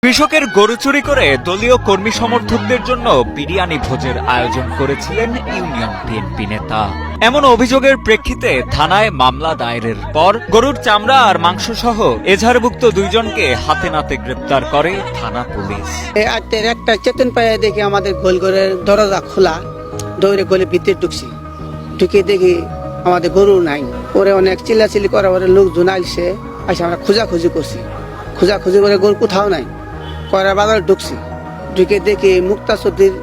কৃষকের গরু চুরি করে দলীয় কর্মী সমর্থকদের জন্য বিরিয়ানি ভোজের আয়োজন করেছিলেন ইউনিয়ন বিএনপি নেতা। এমন অভিযোগের প্রেক্ষিতে থানায় মামলা দায়েরের পর গরুর চামড়া আর মাংস সহ এজাহারভুক্ত দুইজনকে হাতে নাতে গ্রেপ্তার করে থানা পুলিশ। একটা চেতন পায়ে দেখি আমাদের গোলঘরের দরজা খোলা, দৌড়ে গলে ভিতরে ঢুকে দেখি আমাদের গরু নাই। পরে অনেক চিল্লাচিল্লি করার পরে লোকজন আইসে আমরা খোঁজাখুঁজি করছি, খোঁজাখুঁজি করে গরু কোথাও নাই। কয়রা বাজার ঢুকছি, ঢুকে দেখি মুক্তা চৌধুরীর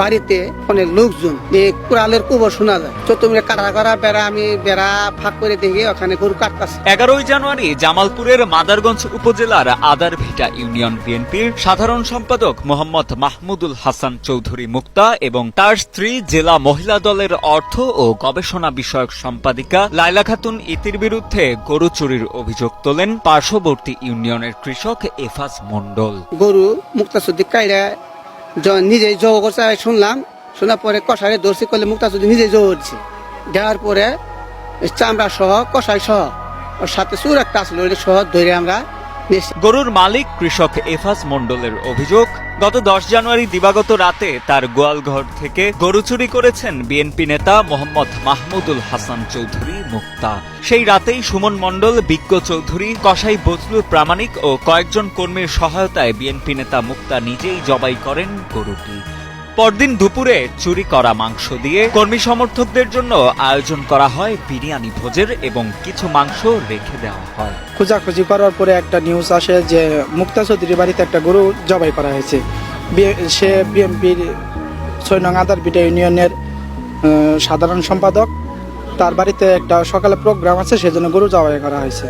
বাড়িতে অনেক লোকজন, কুড়ালের কুবর শোনা যায়। চতুর্থ কাটা করা বেড়া, আমি বেড়া ফাঁক করে দেখি ওখানে গরু কাটতেছে। 11 জানুয়ারি জামালপুরের মাদারগঞ্জ উপজেলার আদারভিটা ইউনিয়ন বিএনপির সাধারণ সম্পাদক মোহাম্মদ মাহমুদুল হাসান চৌধুরী মুক্তা এবং তার স্ত্রী জেলা মহিলা দলের অর্থ ও গবেষণা বিষয়ক সম্পাদিকা লাইলা খাতুন ইতির বিরুদ্ধে গরু চুরির অভিযোগ তোলেন পার্শ্ববর্তী ইউনিয়নের কৃষক এফাজ মণ্ডল। গরু মুক্তা চৌধুরী কাইরা নিজেই জব করছে, শুনলাম। শোনার পরে কষাই ধরছি, করলে মুক্তা চৌধুরী নিজেই জব করছে। দেওয়ার পরে চামড়া সহ কষাই সহ ওর সাথে চুর একটা আসলো, সহ ধরে আমরা। গরুর মালিক কৃষক এফাজ মণ্ডলের অভিযোগ, গত 10 জানুয়ারি দিবাগত রাতে তার গোয়ালঘর থেকে গরু চুরি করেছেন বিএনপি নেতা মোহাম্মদ মাহমুদুল হাসান চৌধুরী মুক্তা। সেই রাতেই সুমন মণ্ডল, বিজ্ঞ চৌধুরী, কসাই বজলুর প্রামাণিক ও কয়েকজন কর্মীর সহায়তায় বিএনপি নেতা মুক্তা নিজেই জবাই করেন গরুটি। পরদিন দুপুরে চুরি করা মাংস দিয়ে কর্মী সমর্থকদের জন্য আয়োজন করা হয় বিরিয়ানি ভোজের এবং কিছু মাংস রেখে দেওয়া হয়। খোঁজাখুঁজি করার পরে একটা নিউজ আসে যে মুক্তা চৌধুরীর বাড়িতে একটা গরু জবাই করা হয়েছে। সে বিএনপির 6 নং আদারভিটা ইউনিয়নের সাধারণ সম্পাদক। তার বাড়িতে একটা সকালে প্রোগ্রাম আছে, সেজন্য গরু জবাই করা হয়েছে।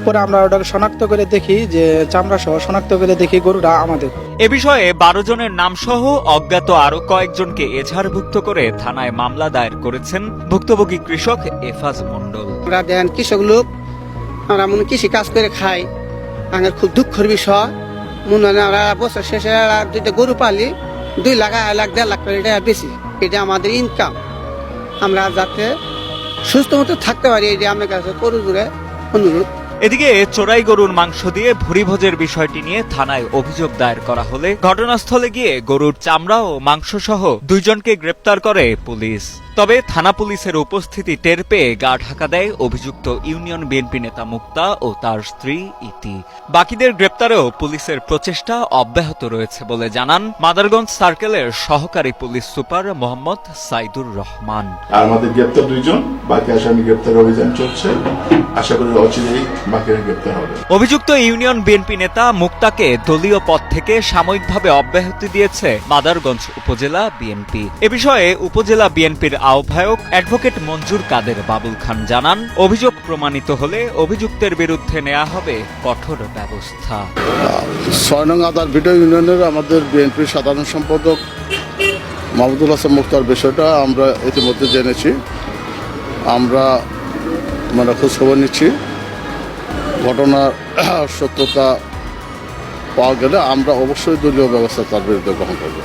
পরে আমরা ওটাকে শনাক্ত করে দেখি যে চামড়া সহ শনাক্ত করে দেখি গরুটা আমাদের। এ বিষয়ে 12 জনের নাম সহ অজ্ঞাত আরো কয়েকজনকে এজাহারভুক্ত করে থানায় মামলা দায়ের করেছেন ভুক্তভোগী কৃষক এফাজ মণ্ডল। আমরা দেন কৃষক লোক, আমরা মনে কৃষি কাজ করে খাই। আমার খুব দুঃখের বিষয়, মনে হয় আমরা বছর শেষে দুইটা গরু পালি, 2 লাখ, 1 লাখ, 1.5 লাখ করে এটা বেশি। এটা আমাদের ইনকাম, আমরা যাতে সুস্থ মতো থাকতে পারি, এটা আমার কাছে করু জুড়ে অনুরোধ। এদিকে চোরাই গরুর মাংস দিয়ে ভুরি ভোজের বিষয়টি নিয়ে থানায় অভিযোগ দায়ের করা হলে ঘটনাস্থলে গিয়ে গরুর চামড়া ও মাংস সহ 2 জনকে গ্রেপ্তার করে পুলিশ। তবে থানা পুলিশের উপস্থিতি টের পেয়ে গা ঢাকা দেয় অভিযুক্ত ইউনিয়ন বিএনপি নেতা মুক্তা ও তার স্ত্রী ইতি। বাকিদের গ্রেপ্তারেও পুলিশের প্রচেষ্টা অব্যাহত রয়েছে বলে জানান মাদারগঞ্জ সার্কেলের সহকারী পুলিশ সুপার মোহাম্মদ সাইদুর রহমান। আমাদের গ্রেপ্তার 2 জন, বাকি আসামি গ্রেপ্তার অভিযান চলছে। আশা করি অচিরেই বাকিরা গ্রেপ্তার হবে। অভিযুক্ত ইউনিয়ন বিএনপি নেতা মুক্তাকে দলীয় পদ থেকে সাময়িকভাবে অব্যাহতি দিয়েছে মাদারগঞ্জ উপজেলা বিএনপি। এ বিষয়ে উপজেলা বিএনপির আহ্বায়ক অ্যাডভোকেট মঞ্জুর কাদের বাবুল খান জানান, অভিযোগ প্রমাণিত হলে অভিযুক্তের বিরুদ্ধে নেওয়া হবে কঠোর ব্যবস্থা। 6 নং আদারভিটা ইউনিয়নের আমাদের বিএনপির সাধারণ সম্পাদক মাহমুদুল হাসান মুক্তার বিষয়টা আমরা ইতিমধ্যে জেনেছি। আমরা খোঁজ খবর নিচ্ছি। ঘটনার সত্যতা পাওয়া গেলে আমরা অবশ্যই দলীয় ব্যবস্থা তার বিরুদ্ধে গ্রহণ করব।